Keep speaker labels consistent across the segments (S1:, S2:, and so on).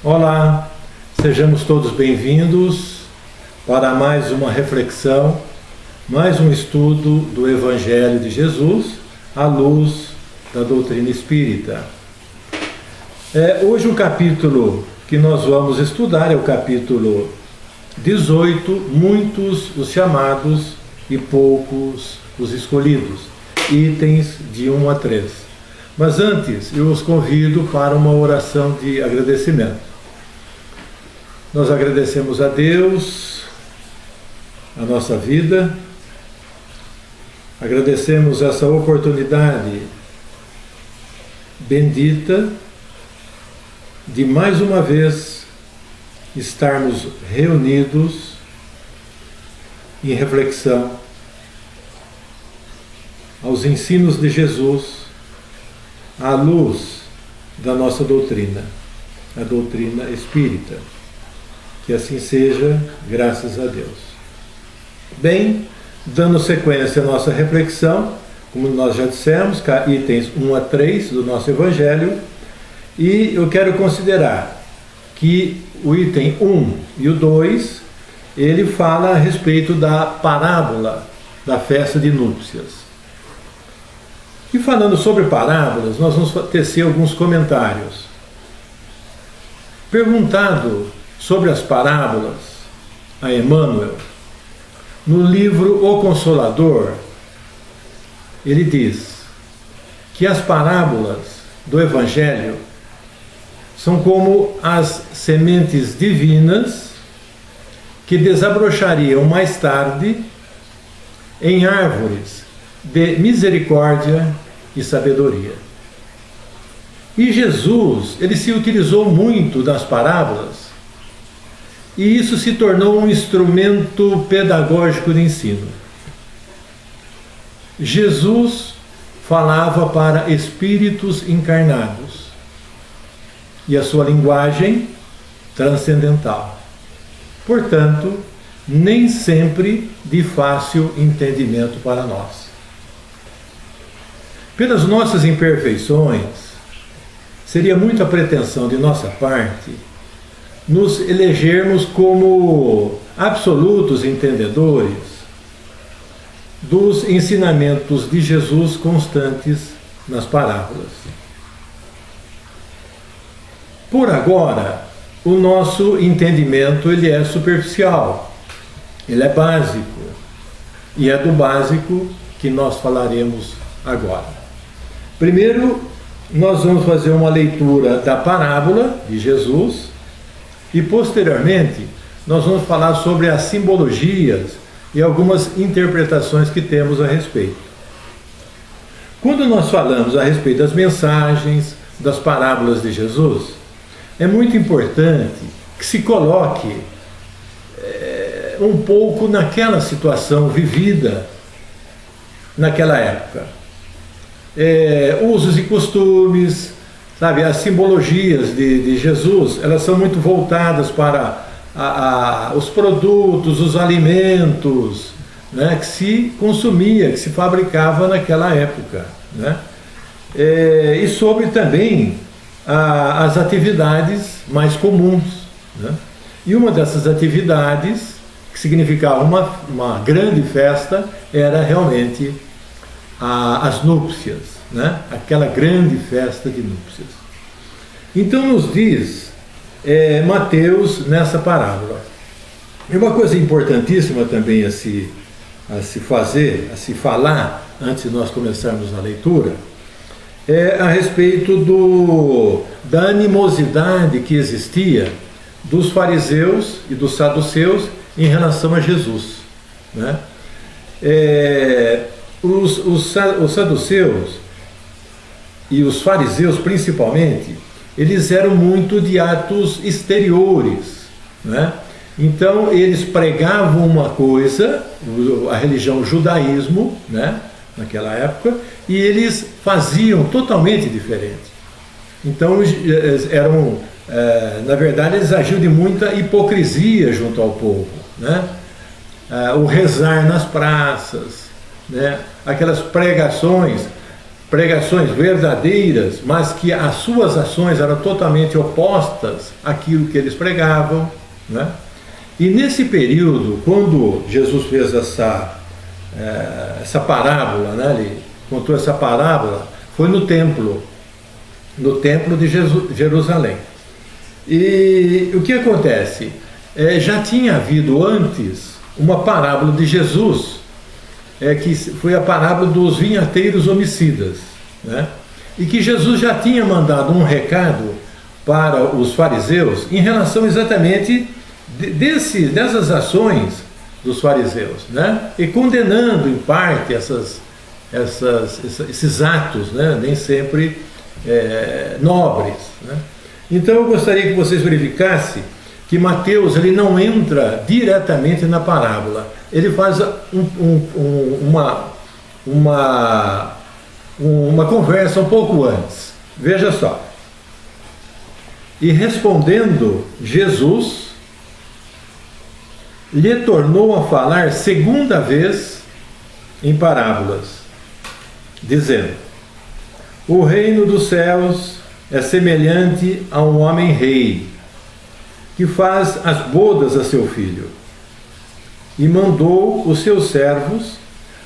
S1: Olá, sejamos todos bem-vindos para mais uma reflexão, mais um estudo do Evangelho de Jesus à luz da doutrina espírita. Hoje o capítulo que nós vamos estudar é o capítulo 18, muitos os chamados e poucos os escolhidos, itens de 1 a 3. Mas antes eu os convido para uma oração de agradecimento. Nós agradecemos a Deus, a nossa vida, agradecemos essa oportunidade bendita de mais uma vez estarmos reunidos em reflexão aos ensinos de Jesus à luz da nossa doutrina, a doutrina espírita. Que assim seja, graças a Deus. Bem, dando sequência à nossa reflexão, como nós já dissemos, itens 1 a 3 do nosso Evangelho, e eu quero considerar que o item 1 e o 2, ele fala a respeito da parábola da festa de núpcias. E falando sobre parábolas, nós vamos tecer alguns comentários. Perguntado sobre as parábolas a Emmanuel, no livro O Consolador, ele diz que as parábolas do Evangelho são como as sementes divinas que desabrochariam mais tarde em árvores de misericórdia e sabedoria. E Jesus, ele se utilizou muito das parábolas, e isso se tornou um instrumento pedagógico de ensino. Jesus falava para espíritos encarnados, e a sua linguagem transcendental. Portanto, nem sempre de fácil entendimento para nós. Pelas nossas imperfeições, seria muita pretensão de nossa parte nos elegermos como absolutos entendedores dos ensinamentos de Jesus constantes nas parábolas. Por agora, o nosso entendimento ele é superficial, ele é básico, e é do básico que nós falaremos agora. Primeiro, nós vamos fazer uma leitura da parábola de Jesus, e posteriormente nós vamos falar sobre as simbologias e algumas interpretações que temos a respeito. Quando nós falamos a respeito das mensagens, das parábolas de Jesus, é muito importante que se coloque um pouco naquela situação vivida naquela época. Usos e costumes, sabe, as simbologias de Jesus, elas são muito voltadas para os produtos, os alimentos, né, que se consumia, que se fabricava naquela época, né? E sobre também as atividades mais comuns, né? E uma dessas atividades, que significava uma grande festa, era realmente as núpcias, né? Aquela grande festa de núpcias. Então nos diz Mateus nessa parábola. E uma coisa importantíssima também a se falar, antes de nós começarmos a leitura, é a respeito da animosidade que existia dos fariseus e dos saduceus em relação a Jesus, né? Os saduceus e os fariseus principalmente, eles eram muito de atos exteriores, né? Então eles pregavam uma coisa, a religião, o judaísmo, né, naquela época, e eles faziam totalmente diferente. Então eram, na verdade, eles agiam de muita hipocrisia junto ao povo, né? O rezar nas praças, né? Aquelas pregações pregações verdadeiras, mas que as suas ações eram totalmente opostas àquilo que eles pregavam, né? E nesse período, quando Jesus fez essa parábola, né? Ele contou essa parábola, foi no templo de Jerusalém. E o que acontece? Já tinha havido antes uma parábola de Jesus, que foi a parábola dos vinhateiros homicidas, né? E que Jesus já tinha mandado um recado para os fariseus em relação exatamente dessas ações dos fariseus, né? E condenando em parte esses atos, né? Nem sempre nobres, né? Então eu gostaria que vocês verificassem que Mateus ele não entra diretamente na parábola, ele faz uma conversa um pouco antes. Veja só. E respondendo Jesus, lhe tornou a falar segunda vez em parábolas, dizendo: o reino dos céus é semelhante a um homem rei, que faz as bodas a seu filho, e mandou os seus servos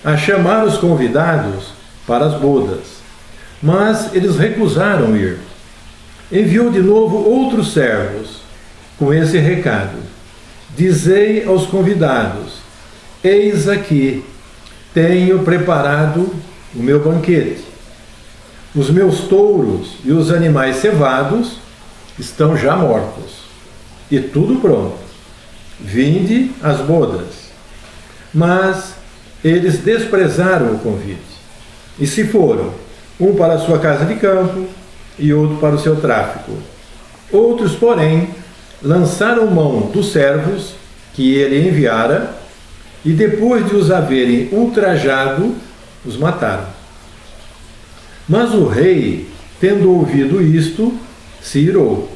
S1: a chamar os convidados para as bodas, mas eles recusaram ir. Enviou de novo outros servos com esse recado: dizei aos convidados: eis aqui, tenho preparado o meu banquete. Os meus touros e os animais cevados estão já mortos, e tudo pronto. Vinde às bodas. Mas eles desprezaram o convite e se foram, um para a sua casa de campo e outro para o seu tráfico. Outros, porém, lançaram mão dos servos que ele enviara, e depois de os haverem ultrajado, os mataram. Mas o rei, tendo ouvido isto, se irou,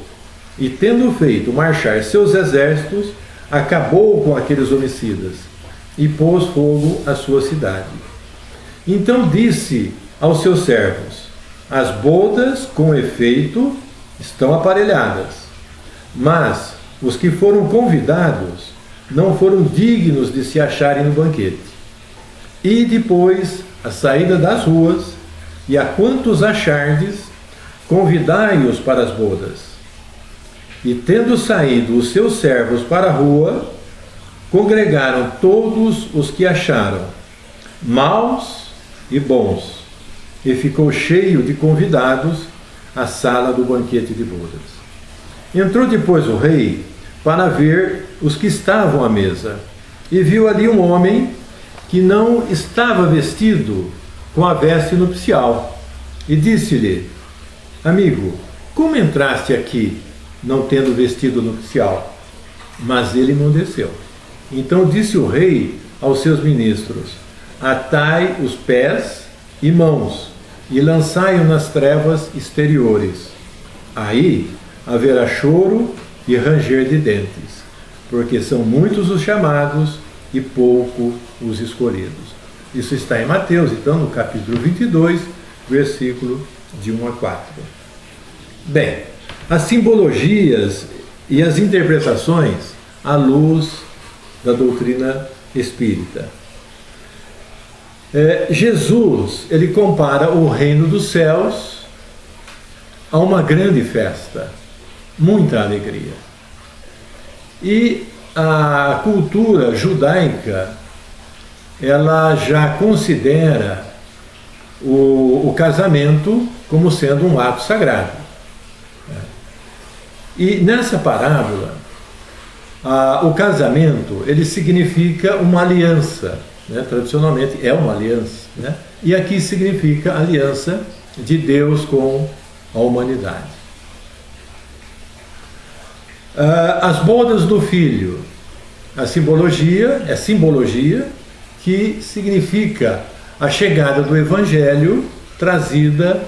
S1: e tendo feito marchar seus exércitos, acabou com aqueles homicidas e pôs fogo à sua cidade. Então disse aos seus servos: as bodas, com efeito, estão aparelhadas, mas os que foram convidados não foram dignos de se acharem no banquete. E depois, a saída das ruas, e a quantos achardes, convidai-os para as bodas. E tendo saído os seus servos para a rua, congregaram todos os que acharam, maus e bons, e ficou cheio de convidados a sala do banquete de bodas. Entrou depois o rei para ver os que estavam à mesa, e viu ali um homem que não estava vestido com a veste nupcial, e disse-lhe: amigo, como entraste aqui não tendo vestido nupcial? Mas ele não desceu. Então disse o rei aos seus ministros: atai os pés e mãos e lançai-o nas trevas exteriores. Aí haverá choro e ranger de dentes, porque são muitos os chamados e pouco os escolhidos. Isso está em Mateus, então, no capítulo 22, versículo de 1 a 4. Bem, as simbologias e as interpretações à luz da doutrina espírita. Jesus, ele compara o reino dos céus a uma grande festa, muita alegria. E a cultura judaica, ela já considera o casamento como sendo um ato sagrado. E nessa parábola, o casamento, ele significa uma aliança, né? Tradicionalmente é uma aliança, né? E aqui significa a aliança de Deus com a humanidade. As bodas do Filho, a simbologia, é simbologia que significa a chegada do Evangelho trazida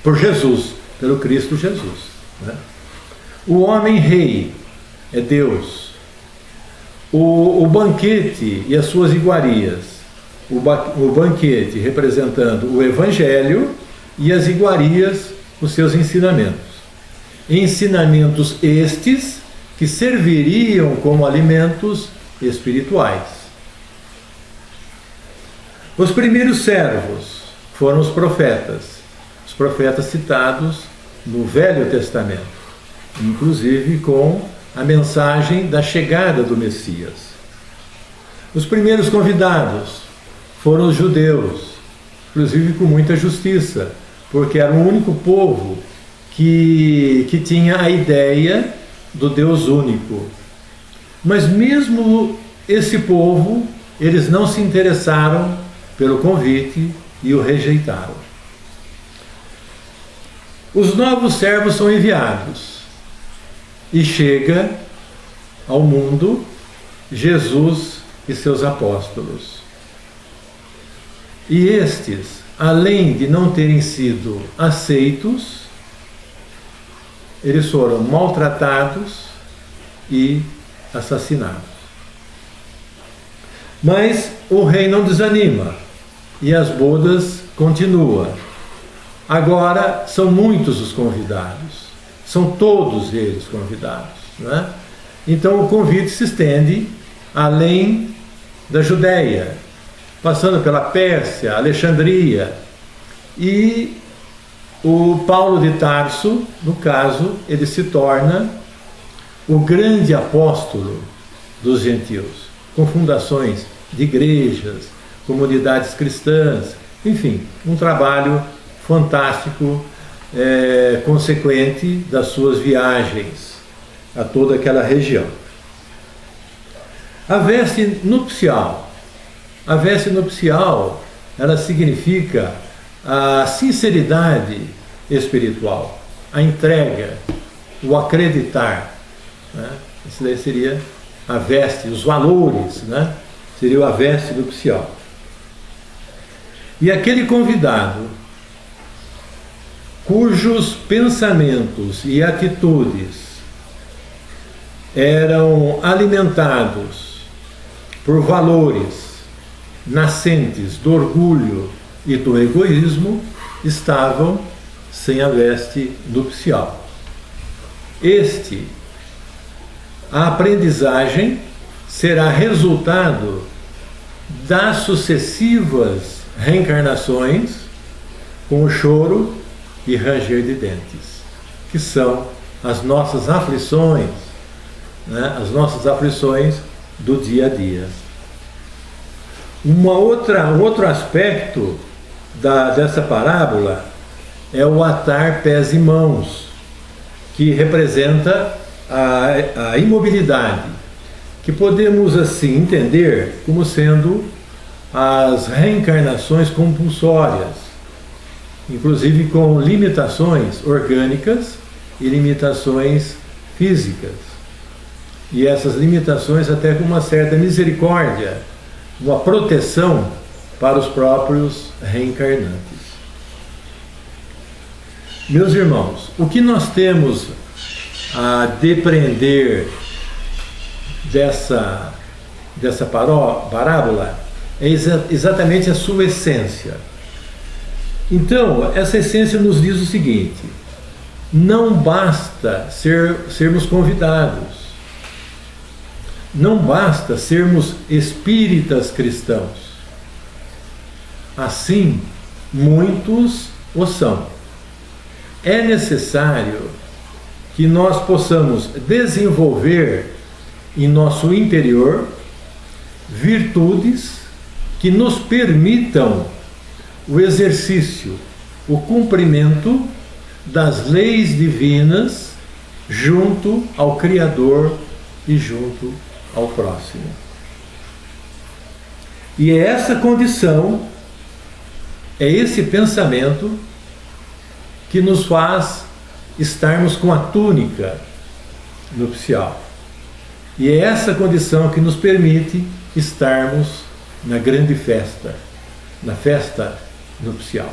S1: por Jesus, pelo Cristo Jesus, né? O homem rei é Deus. O banquete e as suas iguarias o banquete representando o Evangelho e as iguarias, os seus ensinamentos. Ensinamentos estes que serviriam como alimentos espirituais. Os primeiros servos foram os profetas citados no Velho Testamento, inclusive com a mensagem da chegada do Messias. Os primeiros convidados foram os judeus, inclusive com muita justiça, porque era o único povo que tinha a ideia do Deus único. Mas mesmo esse povo, eles não se interessaram pelo convite e o rejeitaram. Os novos servos são enviados e chega ao mundo Jesus e seus apóstolos. E estes, além de não terem sido aceitos, eles foram maltratados e assassinados. Mas o rei não desanima e as bodas continuam. Agora são muitos os convidados, são todos eles convidados, né? Então o convite se estende além da Judéia, passando pela Pérsia, Alexandria, e o Paulo de Tarso, no caso, ele se torna o grande apóstolo dos gentios, com fundações de igrejas, comunidades cristãs, enfim, um trabalho fantástico, consequente das suas viagens a toda aquela região. A veste nupcial, ela significa a sinceridade espiritual, a entrega, o acreditar, né? Isso daí seria a veste, os valores, né? Seria a veste nupcial. E aquele convidado cujos pensamentos e atitudes eram alimentados por valores nascentes do orgulho e do egoísmo, estavam sem a veste nupcial. A aprendizagem será resultado das sucessivas reencarnações com o choro e ranger de dentes, que são as nossas aflições, né? As nossas aflições do dia a dia. Um outro aspecto dessa parábola é o atar pés e mãos, que representa a imobilidade, que podemos assim entender como sendo as reencarnações compulsórias, inclusive com limitações orgânicas e limitações físicas. E essas limitações até com uma certa misericórdia, uma proteção para os próprios reencarnantes. Meus irmãos, o que nós temos a depreender dessa parábola é exatamente a sua essência. Então, essa essência nos diz o seguinte: não basta sermos convidados, não basta sermos espíritas cristãos. Assim, muitos o são. É necessário que nós possamos desenvolver em nosso interior virtudes que nos permitam o exercício, o cumprimento das leis divinas junto ao Criador e junto ao próximo. E é essa condição, é esse pensamento que nos faz estarmos com a túnica nupcial. E é essa condição que nos permite estarmos na grande festa, na festa nupcial.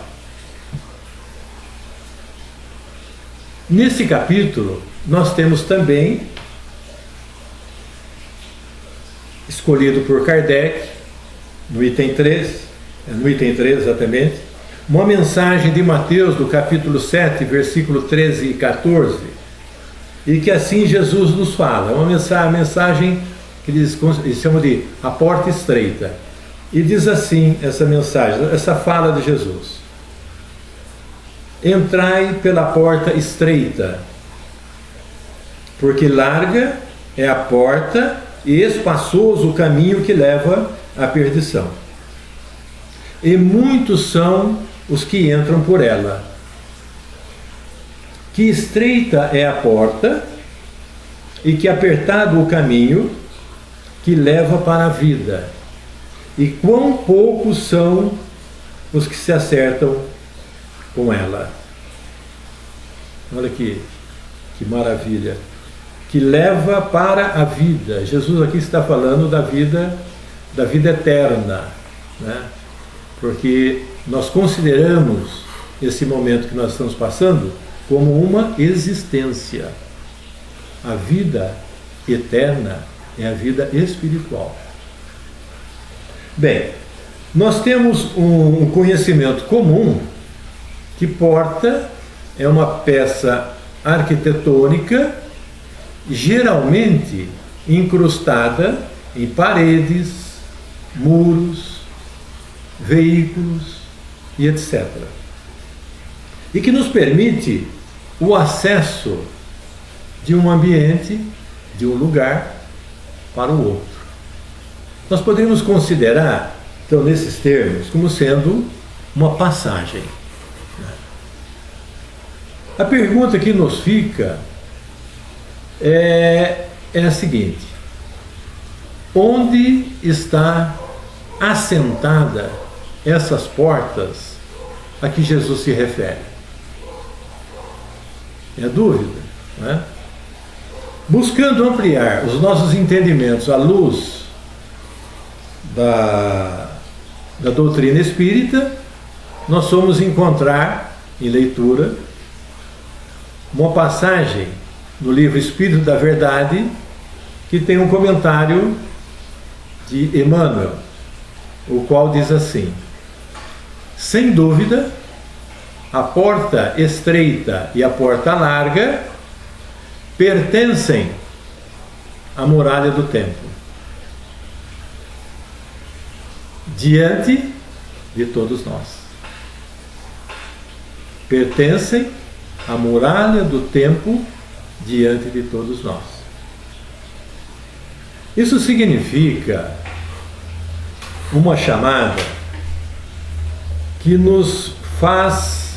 S1: Nesse capítulo, nós temos também, escolhido por Kardec, no item 3, no item 3 exatamente, uma mensagem de Mateus, do capítulo 7, versículo 13 e 14, e que assim Jesus nos fala, uma mensagem que eles chamam de a porta estreita. E diz assim essa mensagem, essa fala de Jesus: entrai pela porta estreita, porque larga é a porta e espaçoso o caminho que leva à perdição. E muitos são os que entram por ela. Que estreita é a porta e que apertado o caminho que leva para a vida. E quão poucos são os que se acertam com ela. Olha que maravilha. Que leva para a vida. Jesus aqui está falando da vida eterna, né? Porque nós consideramos esse momento que nós estamos passando como uma existência. A vida eterna é a vida espiritual. Bem, nós temos um conhecimento comum que porta é uma peça arquitetônica geralmente incrustada em paredes, muros, veículos e etc. E que nos permite o acesso de um ambiente, de um lugar, para o outro. Nós podemos considerar, então, nesses termos, como sendo uma passagem. A pergunta que nos fica é a seguinte: onde está assentada essas portas a que Jesus se refere? É a dúvida, né? Buscando ampliar os nossos entendimentos à luz da doutrina espírita, nós fomos encontrar em leitura uma passagem no livro Espírito da Verdade, que tem um comentário de Emmanuel, o qual diz assim: sem dúvida, a porta estreita e a porta larga pertencem à muralha do templo, diante de todos nós. Pertencem à muralha do templo diante de todos nós. Isso significa uma chamada que nos faz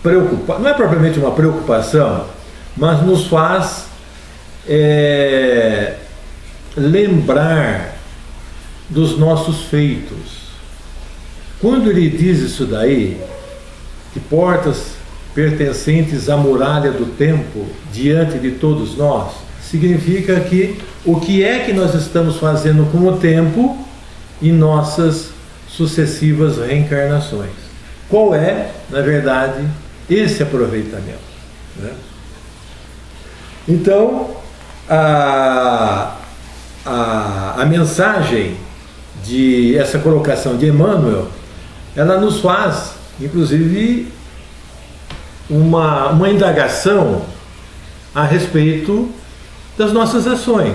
S1: preocupar, não é propriamente uma preocupação, mas nos faz lembrar dos nossos feitos. Quando ele diz isso daí, que portas pertencentes à muralha do tempo diante de todos nós, significa que o que é que nós estamos fazendo com o tempo em nossas sucessivas reencarnações. Qual é, na verdade, esse aproveitamento, né? Então, a mensagem de essa colocação de Emmanuel, ela nos faz, inclusive, uma indagação a respeito das nossas ações,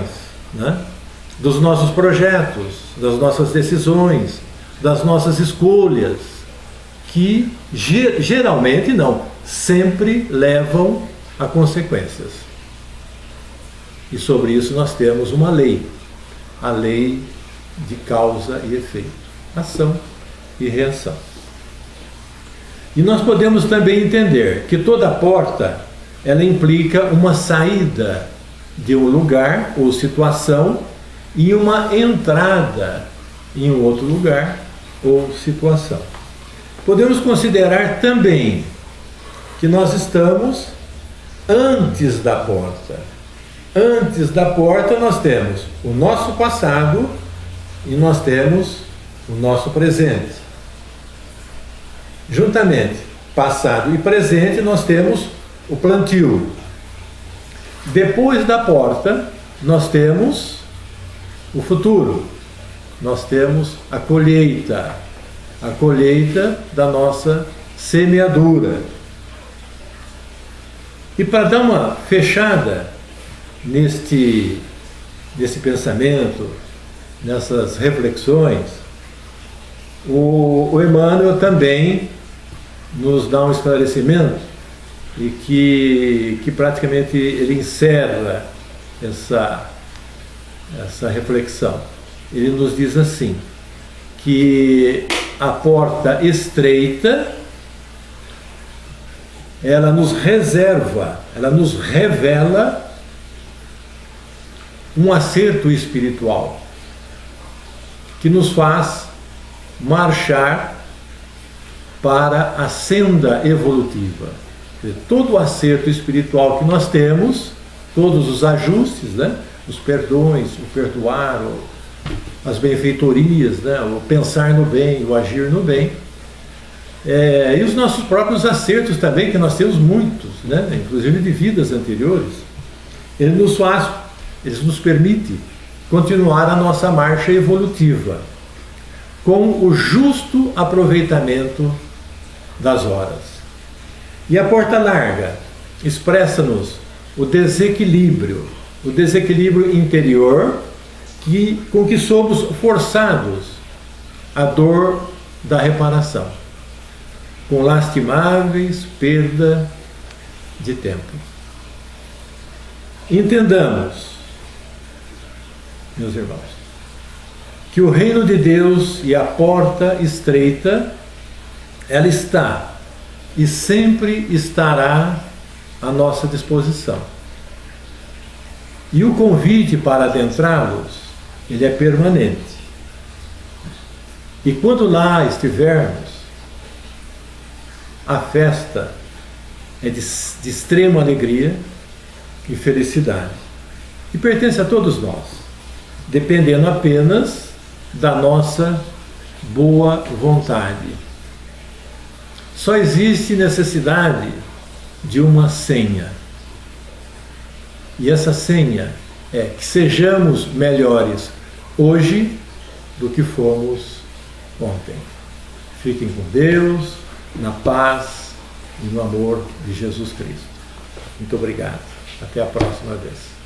S1: né? Dos nossos projetos, das nossas decisões, das nossas escolhas, que geralmente não, sempre levam a consequências. E sobre isso nós temos uma lei, a lei de causa e efeito, ação e reação. E nós podemos também entender que toda porta, ela implica uma saída de um lugar ou situação e uma entrada em um outro lugar ou situação. Podemos considerar também que nós estamos antes da porta. Antes da porta nós temos o nosso passado e nós temos o nosso presente. Juntamente, passado e presente, nós temos o plantio. Depois da porta, nós temos o futuro. nós temos a colheita da nossa semeadura. E para dar uma fechada nesse pensamento, nessas reflexões, o Emmanuel também nos dá um esclarecimento e que praticamente ele encerra essa reflexão. Ele nos diz assim, que a porta estreita, ela nos reserva, ela nos revela um acerto espiritual que nos faz marchar para a senda evolutiva. Todo o acerto espiritual que nós temos, todos os ajustes, né? Os perdões, o perdoar, as benfeitorias, né? O pensar no bem, o agir no bem, e os nossos próprios acertos também, que nós temos muitos, né? Inclusive de vidas anteriores, ele nos permite continuar a nossa marcha evolutiva com o justo aproveitamento das horas. E a porta larga expressa-nos o desequilíbrio interior com que somos forçados à dor da reparação, com lastimáveis perda de tempo. Entendamos, meus irmãos, que o reino de Deus e a porta estreita, ela está e sempre estará à nossa disposição. E o convite para adentrá-los, ele é permanente. E quando lá estivermos, a festa é de extrema alegria e felicidade. E pertence a todos nós, dependendo apenas da nossa boa vontade. Só existe necessidade de uma senha. E essa senha é que sejamos melhores hoje do que fomos ontem. Fiquem com Deus, na paz e no amor de Jesus Cristo. Muito obrigado. Até a próxima vez.